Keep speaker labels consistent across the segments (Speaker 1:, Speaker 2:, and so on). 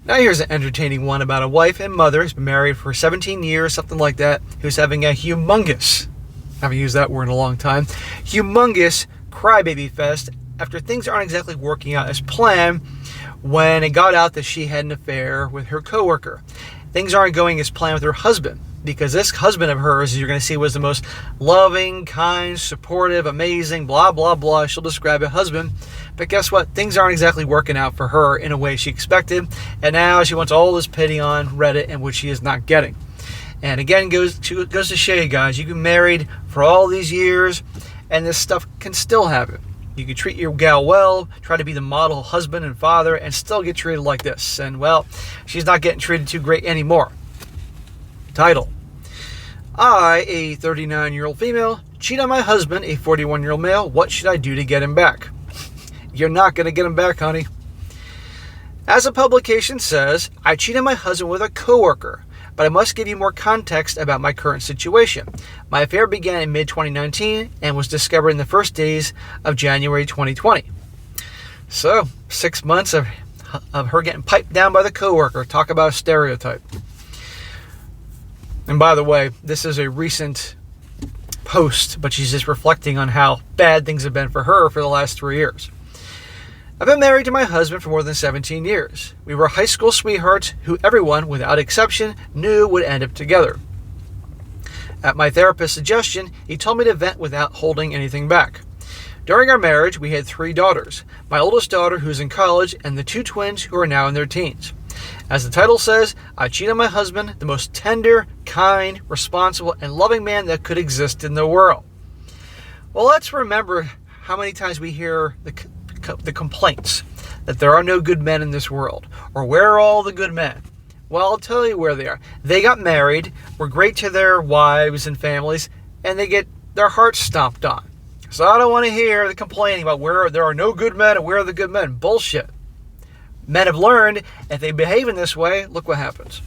Speaker 1: Now here's an entertaining one about a wife and mother who's been married for 17 years, something like that, who's having a humongous, I haven't used that word in a long time, humongous crybaby fest after things aren't exactly working out as planned when it got out that she had an affair with her coworker. Things aren't going as planned with her husband, because this husband of hers, as you're going to see, was the most loving, kind, supportive, amazing, blah, blah, blah. She'll describe a husband. But guess what? Things aren't exactly working out for her in a way she expected. And now she wants all this pity on Reddit, and which she is not getting. And again, goes to show you guys, you can be married for all these years, and this stuff can still happen. You can treat your gal well, try to be the model husband and father, and still get treated like this. And, well, she's not getting treated too great anymore. Title: I, a 39-year-old female, cheat on my husband, a 41-year-old male. What should I do to get him back? You're not going to get him back, honey. As the publication says, I cheat on my husband with a coworker, but I must give you more context about my current situation. My affair began in mid-2019 and was discovered in the first days of January 2020. So, 6 months of her getting piped down by the coworker. Talk about a stereotype. And by the way, this is a recent post, but she's just reflecting on how bad things have been for her for the last 3 years. I've been married to my husband for more than 17 years. We were high school sweethearts who everyone, without exception, knew would end up together. At my therapist's suggestion, he told me to vent without holding anything back. During our marriage, we had 3 daughters. My oldest daughter, who's in college, and the 2 twins who are now in their teens. As the title says, I cheat on my husband, the most tender, kind, responsible, and loving man that could exist in the world. Well, let's remember how many times we hear the complaints that there are no good men in this world, or where are all the good men? Well, I'll tell you where they are. They got married, were great to their wives and families, and they get their hearts stomped on. So I don't want to hear the complaining about where there are no good men and where are the good men. Bullshit. Men have learned, if they behave in this way, look what happens.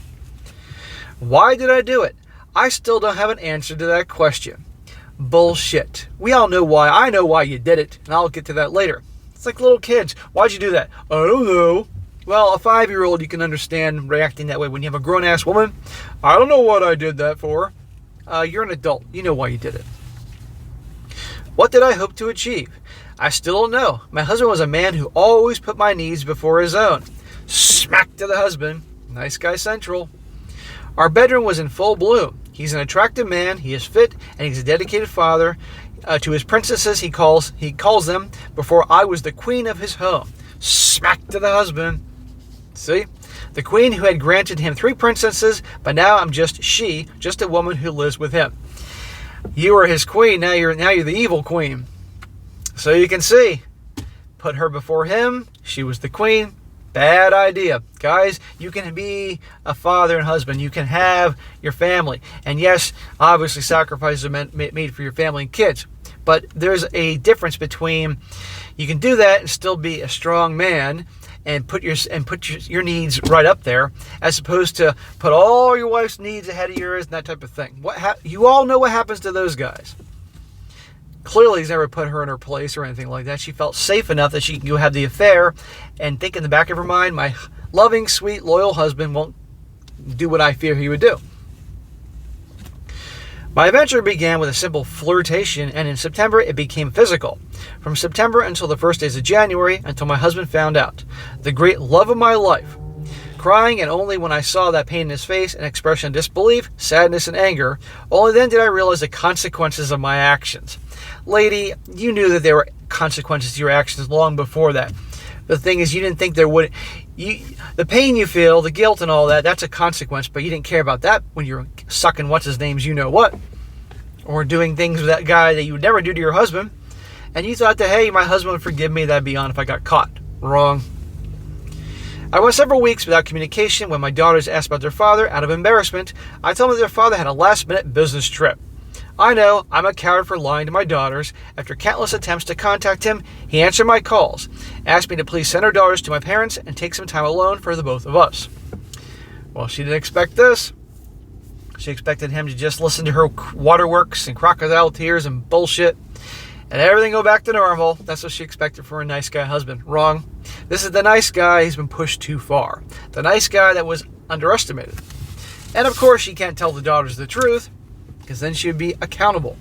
Speaker 1: Why did I do it? I still don't have an answer to that question. Bullshit. We all know why. I know why you did it, and I'll get to that later. It's like little kids. Why'd you do that? I don't know. Well, a 5-year-old, you can understand reacting that way. When you have a grown-ass woman, I don't know what I did that for. You're an adult. You know why you did it. What did I hope to achieve? I still don't know. My husband was a man who always put my needs before his own. Smack to the husband. Nice guy central. Our bedroom was in full bloom. He's an attractive man. He is fit, and he's a dedicated father to his princesses. He calls them before I was the queen of his home. Smack to the husband. See? The queen who had granted him 3 princesses, but now I'm just a woman who lives with him. You were his queen, now you're the evil queen. So you can see, put her before him, she was the queen. Bad idea. Guys, you can be a father and husband. You can have your family. And yes, obviously sacrifices are made for your family and kids. But there's a difference between you can do that and still be a strong man and put your needs right up there, as opposed to put all your wife's needs ahead of yours and that type of thing. You all know what happens to those guys. Clearly, he's never put her in her place or anything like that. She felt safe enough that she can go have the affair and think in the back of her mind, my loving, sweet, loyal husband won't do what I fear he would do. My adventure began with a simple flirtation, and in September it became physical. From September until the first days of January, until my husband found out. The great love of my life. Crying, and only when I saw that pain in his face, an expression of disbelief, sadness, and anger, only then did I realize the consequences of my actions. Lady, you knew that there were consequences to your actions long before that. The thing is, you didn't think there would. The pain you feel, the guilt and all that, that's a consequence, but you didn't care about that when you're sucking what's-his-name's you-know-what. Or doing things with that guy that you would never do to your husband. And you thought that, hey, my husband would forgive me, that'd be on if I got caught. Wrong. I went several weeks without communication. When my daughters asked about their father, out of embarrassment, I told them that their father had a last-minute business trip. I know, I'm a coward for lying to my daughters. After countless attempts to contact him, he answered my calls, asked me to please send our daughters to my parents and take some time alone for the both of us. Well, she didn't expect this. She expected him to just listen to her waterworks and crocodile tears and bullshit. and everything go back to normal. That's what she expected for a nice guy husband. Wrong. This is the nice guy who's been pushed too far. The nice guy that was underestimated. And of course, she can't tell the daughters the truth, because then she would be accountable.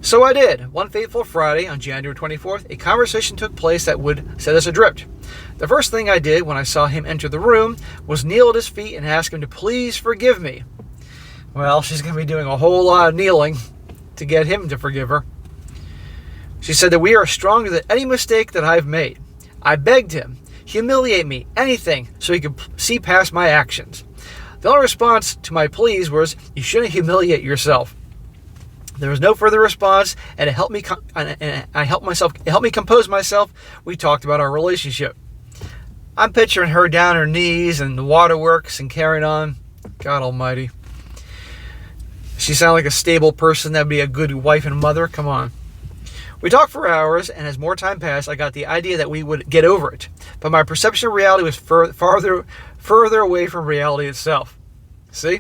Speaker 1: So I did. One fateful Friday on January 24th, a conversation took place that would set us adrift. The first thing I did when I saw him enter the room was kneel at his feet and ask him to please forgive me. Well, she's going to be doing a whole lot of kneeling to get him to forgive her. She said that we are stronger than any mistake that I've made. I begged him, humiliate me, anything, so he could see past my actions. The only response to my pleas was, you shouldn't humiliate yourself. There was no further response, and it helped me compose myself. We talked about our relationship. I'm picturing her down on her knees and the waterworks and carrying on. God almighty. She sounded like a stable person that'd be a good wife and mother. Come on. We talked for hours, and as more time passed, I got the idea that we would get over it. But my perception of reality was further away from reality itself. See?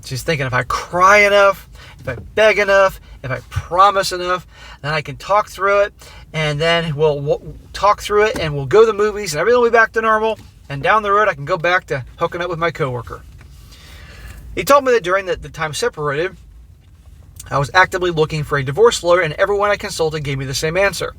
Speaker 1: She's thinking, if I cry enough, if I beg enough, if I promise enough, then I can talk through it, and then we'll talk through it, and we'll go to the movies, and everything will be back to normal, and down the road I can go back to hooking up with my coworker. He told me that during the time separated, I was actively looking for a divorce lawyer, and everyone I consulted gave me the same answer.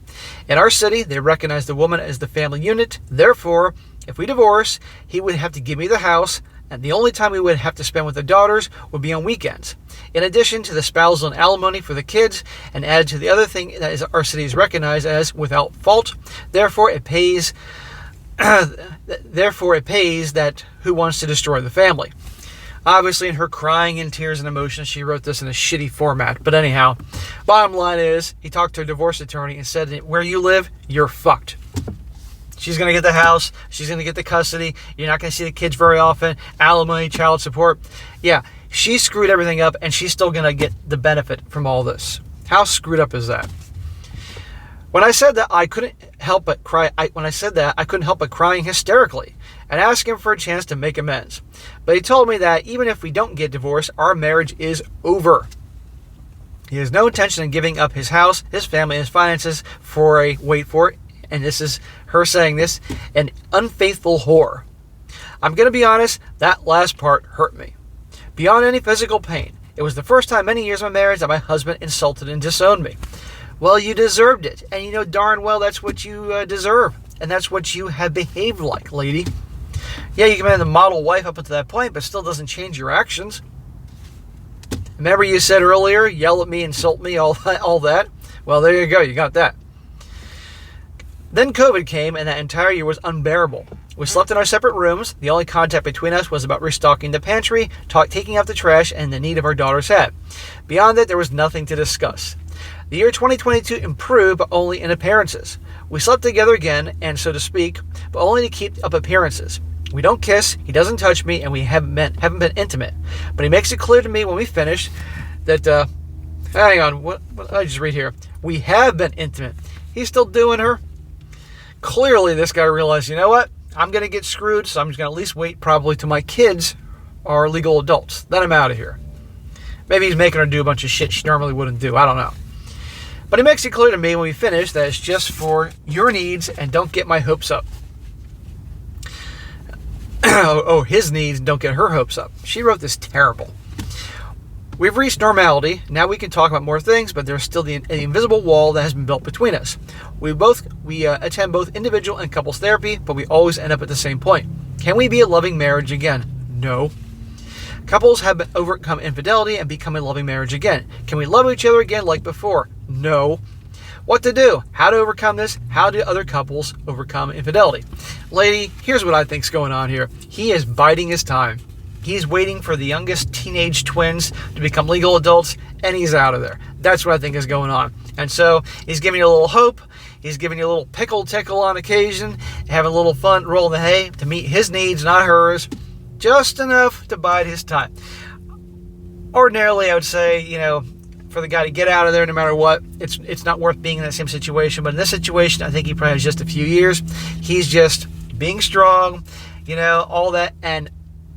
Speaker 1: In our city, they recognize the woman as the family unit. Therefore, if we divorce, he would have to give me the house, and the only time we would have to spend with the daughters would be on weekends. In addition to the spousal and alimony for the kids, and added to the other thing that is our city is recognized as without fault. Therefore, it pays that who wants to destroy the family. Obviously, in her crying in tears and emotions, she wrote this in a shitty format. But anyhow, bottom line is, he talked to a divorce attorney and said, where you live, you're fucked. She's going to get the house. She's going to get the custody. You're not going to see the kids very often. Alimony, child support. Yeah, she screwed everything up, and she's still going to get the benefit from all this. How screwed up is that? When I said that, I couldn't help but cry. I couldn't help but crying hysterically and ask him for a chance to make amends. But he told me that even if we don't get divorced, our marriage is over. He has no intention of giving up his house, his family, and his finances for a, wait for it, and this is her saying this, an unfaithful whore. I'm going to be honest, that last part hurt me. Beyond any physical pain, it was the first time in many years of my marriage that my husband insulted and disowned me. Well, you deserved it, and you know darn well that's what you deserve, and that's what you have behaved like, lady. Yeah, you can be the model wife up until that point, but still doesn't change your actions. Remember you said earlier, yell at me, insult me, all that? Well, there you go, you got that. Then COVID came, and that entire year was unbearable. We slept in our separate rooms. The only contact between us was about restocking the pantry, taking out the trash, and the need of our daughter's head. Beyond that, there was nothing to discuss. The year 2022 improved, but only in appearances. We slept together again, and so to speak, but only to keep up appearances. We don't kiss, he doesn't touch me, and we haven't been intimate. But he makes it clear to me when we finish that, hang on, what did I just read here? We have been intimate. He's still doing her. Clearly, this guy realized, you know what? I'm going to get screwed, so I'm just going to at least wait probably till my kids are legal adults. Then I'm out of here. Maybe he's making her do a bunch of shit she normally wouldn't do. I don't know. But he makes it clear to me when we finish that it's just for your needs and don't get my hopes up. His needs and don't get her hopes up. She wrote this terrible. We've reached normality. Now we can talk about more things, but there's still the invisible wall that has been built between us. We attend both individual and couples therapy, but we always end up at the same point. Can we be a loving marriage again? No. Couples have overcome infidelity and become a loving marriage again. Can we love each other again like before? No. What to do? How to overcome this? How do other couples overcome infidelity? Lady, here's what I think's going on here. He is biding his time. He's waiting for the youngest teenage twins to become legal adults, and he's out of there. That's what I think is going on. And so he's giving you a little hope. He's giving you a little tickle on occasion, having a little fun, rolling the hay to meet his needs, not hers. Just enough to bide his time. Ordinarily, I would say, for the guy to get out of there no matter what, it's not worth being in that same situation. But in this situation, I think he probably has just a few years. He's just being strong, all that, and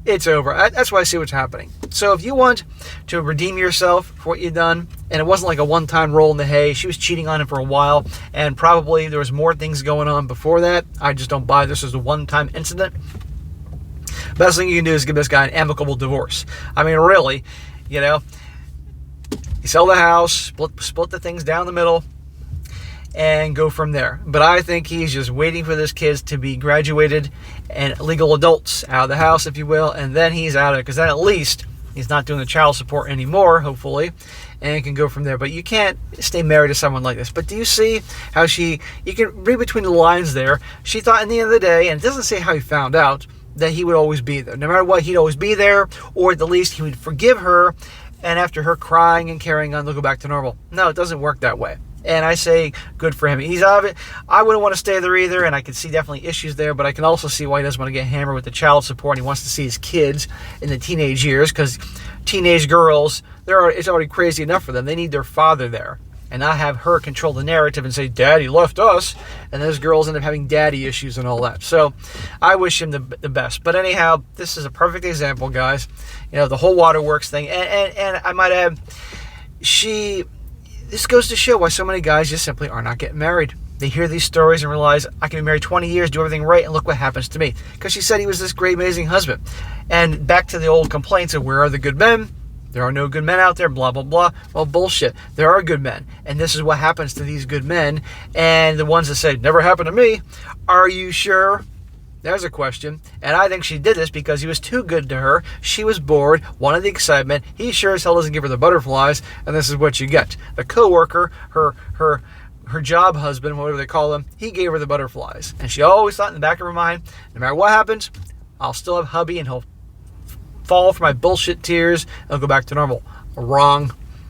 Speaker 1: it's over. That's why I see what's happening. So if you want to redeem yourself for what you've done, and it wasn't like a one-time roll in the hay, she was cheating on him for a while, and probably there was more things going on before that. I just don't buy this as a one-time incident. Best thing you can do is give this guy an amicable divorce. I mean, really, you sell the house, split the things down the middle, and go from there. But I think he's just waiting for this kids to be graduated and legal adults out of the house, if you will, and then he's out of it, because then at least he's not doing the child support anymore, hopefully, and can go from there. But you can't stay married to someone like this. But do you see how you can read between the lines there. She thought in the end of the day, and it doesn't say how he found out, that he would always be there. No matter what, he'd always be there, or at the least he would forgive her, and after her crying and carrying on, they'll go back to normal. No, it doesn't work that way. And I say, good for him. He's out of it. I wouldn't want to stay there either, and I can see definitely issues there, but I can also see why he doesn't want to get hammered with the child support, and he wants to see his kids in the teenage years, because teenage girls, it's already crazy enough for them. They need their father there, and not have her control the narrative and say, Daddy left us, and those girls end up having daddy issues and all that. So I wish him the best. But anyhow, this is a perfect example, guys. The whole waterworks thing, and I might add, this goes to show why so many guys just simply are not getting married. They hear these stories and realize, I can be married 20 years, do everything right, and look what happens to me. Because she said he was this great, amazing husband. And back to the old complaints of, where are the good men? There are no good men out there, blah, blah, blah. Well, bullshit. There are good men. And this is what happens to these good men. And the ones that say, never happened to me. Are you sure? There's a question. And I think she did this because he was too good to her. She was bored, wanted the excitement. He sure as hell doesn't give her the butterflies. And this is what you get. The coworker, her job husband, whatever they call him, he gave her the butterflies. And she always thought in the back of her mind, no matter what happens, I'll still have hubby and he'll fall for my bullshit tears. I'll go back to normal. Wrong.